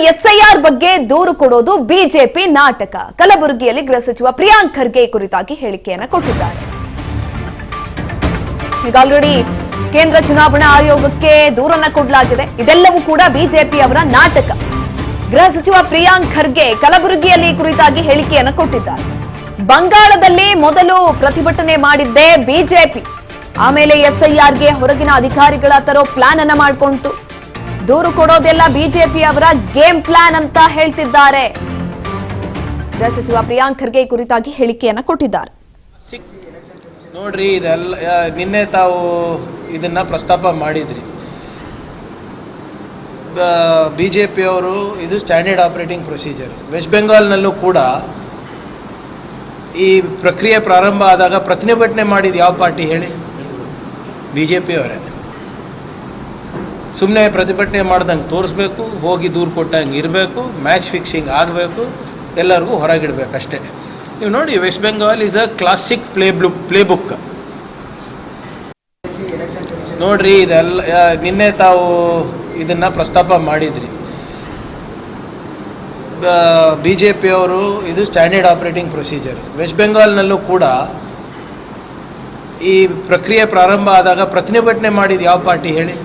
SIR ಬಗ್ಗೆ ದೂರು ಕೊಡೋದು ಬಿಜೆಪಿ ನಾಟಕ. ಕಲಬುರಗಿಯಲ್ಲಿ ಗೃಹ ಸಚಿವ ಪ್ರಿಯಾಂಕ್ ಖರ್ಗೆ ಕುರಿತಾಗಿ ಹೇಳಿಕೆಯನ್ನು ಕೊಟ್ಟಿದ್ದಾರೆ. ಈಗ ಆಲ್ರೆಡಿ ಕೇಂದ್ರ ಚುನಾವಣಾ ಆಯೋಗಕ್ಕೆ ದೂರನ್ನ ಕೊಡಲಾಗಿದೆ. ಇದೆಲ್ಲವೂ ಕೂಡ ಬಿಜೆಪಿ ಅವರ ನಾಟಕ. ಗೃಹ ಸಚಿವ ಪ್ರಿಯಾಂಕ್ ಖರ್ಗೆ ಕಲಬುರಗಿಯಲ್ಲಿ ಕುರಿತಾಗಿ ಹೇಳಿಕೆಯನ್ನು ಕೊಟ್ಟಿದ್ದಾರೆ. ಬಂಗಾಳದಲ್ಲಿ ಮೊದಲು ಪ್ರತಿಭಟನೆ ಮಾಡಿದ್ದೇ ಬಿಜೆಪಿ, ಆಮೇಲೆ ಎಸ್ಐಆರ್ಗೆ ಹೊರಗಿನ ಅಧಿಕಾರಿಗಳ ತರೋ ಪ್ಲಾನ್ ಅನ್ನ ಮಾಡಿಕೊಂಡಿತು. ದೂರು ಕೊಡೋದೆಲ್ಲ ಬಿಜೆಪಿ ಅವರ ಗೇಮ್ ಪ್ಲಾನ್ ಅಂತ ಹೇಳ್ತಿದ್ದಾರೆ. ಗೃಹ ಸಚಿವ ಪ್ರಿಯಾಂಕ್ ಖರ್ಗೆ ಕುರಿತಾಗಿ ಹೇಳಿಕೆಯನ್ನು ಕೊಟ್ಟಿದ್ದಾರೆ. ನೋಡ್ರಿ, ಇದೆಲ್ಲ ನಿನ್ನೆ ತಾವು ಇದನ್ನ ಪ್ರಸ್ತಾಪ ಮಾಡಿದ್ರಿ. ಬಿಜೆಪಿ ಅವರು ಇದು ಸ್ಟ್ಯಾಂಡರ್ಡ್ ಆಪರೇಟಿಂಗ್ ಪ್ರೊಸೀಜರ್. ವೆಸ್ಟ್ ಬೆಂಗಾಲ್ನಲ್ಲೂ ಕೂಡ ಈ ಪ್ರಕ್ರಿಯೆ ಪ್ರಾರಂಭ ಆದಾಗ ಪ್ರತಿಭಟನೆ ಮಾಡಿದ ಯಾವ ಪಾರ್ಟಿ ಹೇಳಿ? ಬಿಜೆಪಿ ಅವರೇ. ಸುಮ್ಮನೆ ಪ್ರತಿಭಟನೆ ಮಾಡ್ದಂಗೆ ತೋರಿಸ್ಬೇಕು, ಹೋಗಿ ದೂರು ಕೊಟ್ಟಂಗೆ ಇರಬೇಕು, ಮ್ಯಾಚ್ ಫಿಕ್ಸಿಂಗ್ ಆಗಬೇಕು, ಎಲ್ಲರಿಗೂ ಹೊರಗಿಡಬೇಕು ಅಷ್ಟೇ. ನೀವು ನೋಡಿ, West Bengal is a classic play book. ನೋಡ್ರಿ, ಇದೆಲ್ಲ ನಿನ್ನೆ ತಾವು ಇದನ್ನು ಪ್ರಸ್ತಾಪ ಮಾಡಿದ್ರಿ. ಬಿಜೆಪಿ ಅವರು ಇದು ಸ್ಟ್ಯಾಂಡರ್ಡ್ ಆಪರೇಟಿಂಗ್ ಪ್ರೊಸೀಜರ್. ವೆಸ್ಟ್ ಬೆಂಗಾಲ್ನಲ್ಲೂ ಕೂಡ ಈ ಪ್ರಕ್ರಿಯೆ ಪ್ರಾರಂಭ ಆದಾಗ ಪ್ರತಿಭಟನೆ ಮಾಡಿದ ಯಾವ ಪಾರ್ಟಿ ಹೇಳಿ?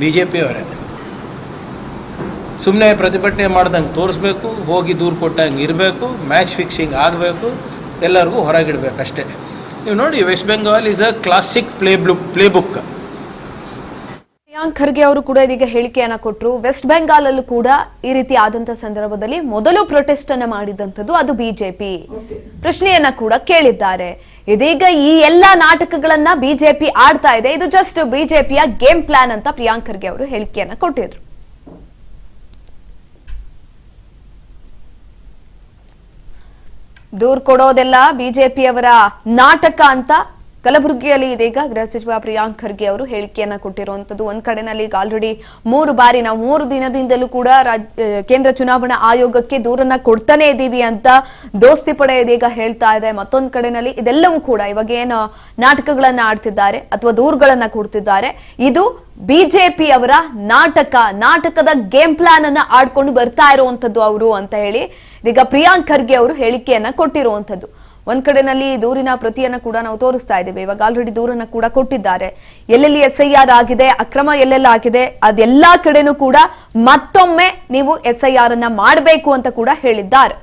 ಬಿಜೆಪಿ ಅವರೇ. ಸುಮ್ಮನೆ ಪ್ರತಿಭಟನೆ ಮಾಡ್ದಂಗೆ ತೋರಿಸ್ಬೇಕು, ಹೋಗಿ ದೂರು ಕೊಟ್ಟಂಗೆ ಇರಬೇಕು, ಮ್ಯಾಚ್ ಫಿಕ್ಸಿಂಗ್ ಆಗಬೇಕು, ಎಲ್ಲರಿಗೂ ಹೊರಗಿಡಬೇಕು ಅಷ್ಟೇ. ನೀವು ನೋಡಿ, West Bengal is a classic play book. Priyank Kharge ಅವರು ಕೂಡ ಇದೀಗ ಹೇಳಿಕೆಯನ್ನ ಕೊಟ್ಟರು. ವೆಸ್ಟ್ ಬೆಂಗಾಲ್ ಅಲ್ಲೂ ಕೂಡ ಈ ರೀತಿ ಆದಂತ ಸಂದರ್ಭದಲ್ಲಿ ಮೊದಲು ಪ್ರೊಟೆಸ್ಟ್ ಅನ್ನ ಮಾಡಿದಂಥದ್ದು ಅದು ಬಿಜೆಪಿ. ಪ್ರಶ್ನೆಯನ್ನ ಕೂಡ ಕೇಳಿದ್ದಾರೆ. ಇದೀಗ ಈ ಎಲ್ಲಾ ನಾಟಕಗಳನ್ನ ಬಿಜೆಪಿ ಆಡ್ತಾ ಇದೆ, ಇದು ಜಸ್ಟ್ ಬಿಜೆಪಿಯ ಗೇಮ್ ಪ್ಲಾನ್ ಅಂತ ಪ್ರಿಯಾಂಕ್ ಖರ್ಗೆ ಅವರು ಹೇಳಿಕೆಯನ್ನ ಕೊಟ್ಟಿದ್ರು. ದೂರು ಕೊಡೋದೆಲ್ಲ ಬಿಜೆಪಿಯವರ ನಾಟಕ ಅಂತ ಕಲಬುರಗಿಯಲ್ಲಿ ಇದೀಗ ಗೃಹ ಸಚಿವ ಪ್ರಿಯಾಂಕ್ ಖರ್ಗೆ ಅವರು ಹೇಳಿಕೆಯನ್ನ ಕೊಟ್ಟಿರುವಂತದ್ದು. ಒಂದ್ ಕಡೆನಲ್ಲಿ ಈಗ ಆಲ್ರೆಡಿ 3 ಬಾರಿ ನಾವು 3 ದಿನದಿಂದಲೂ ಕೂಡ ಕೇಂದ್ರ ಚುನಾವಣಾ ಆಯೋಗಕ್ಕೆ ದೂರನ್ನ ಕೊಡ್ತಾನೆ ಇದೀವಿ ಅಂತ ದೋಸ್ತಿ ಪಡೆ ಇದೀಗ ಹೇಳ್ತಾ ಇದೆ. ಮತ್ತೊಂದ್ ಕಡೆನಲ್ಲಿ ಇದೆಲ್ಲವೂ ಕೂಡ ಇವಾಗ ಏನು ನಾಟಕಗಳನ್ನ ಆಡ್ತಿದ್ದಾರೆ ಅಥವಾ ದೂರುಗಳನ್ನ ಕೊಡ್ತಿದ್ದಾರೆ, ಇದು ಬಿಜೆಪಿ ಅವರ ನಾಟಕದ ಗೇಮ್ ಪ್ಲಾನ್ ಅನ್ನ ಆಡ್ಕೊಂಡು ಬರ್ತಾ ಇರುವಂತದ್ದು ಅವರು ಅಂತ ಹೇಳಿ ಇದೀಗ ಪ್ರಿಯಾಂಕ್ ಖರ್ಗೆ ಅವರು ಹೇಳಿಕೆಯನ್ನ ಕೊಟ್ಟಿರುವಂತದ್ದು. ಒಂದ್ ಕಡೆನಲ್ಲಿ ದೂರಿನ ಪ್ರತಿಯನ್ನ ಕೂಡ ನಾವು ತೋರಿಸ್ತಾ ಇದ್ದೇವೆ. ಇವಾಗ ಆಲ್ರೆಡಿ ದೂರನ್ನ ಕೂಡ ಕೊಟ್ಟಿದ್ದಾರೆ. ಎಲ್ಲೆಲ್ಲಿ ಎಸ್ಐಆರ್ ಆಗಿದೆ, ಅಕ್ರಮ ಎಲ್ಲೆಲ್ಲ ಆಗಿದೆ, ಅದೆಲ್ಲಾ ಕಡೆನೂ ಕೂಡ ಮತ್ತೊಮ್ಮೆ ನೀವು ಎಸ್ಐಆರ್ ಅನ್ನ ಮಾಡಬೇಕು ಅಂತ ಕೂಡ ಹೇಳಿದ್ದಾರೆ.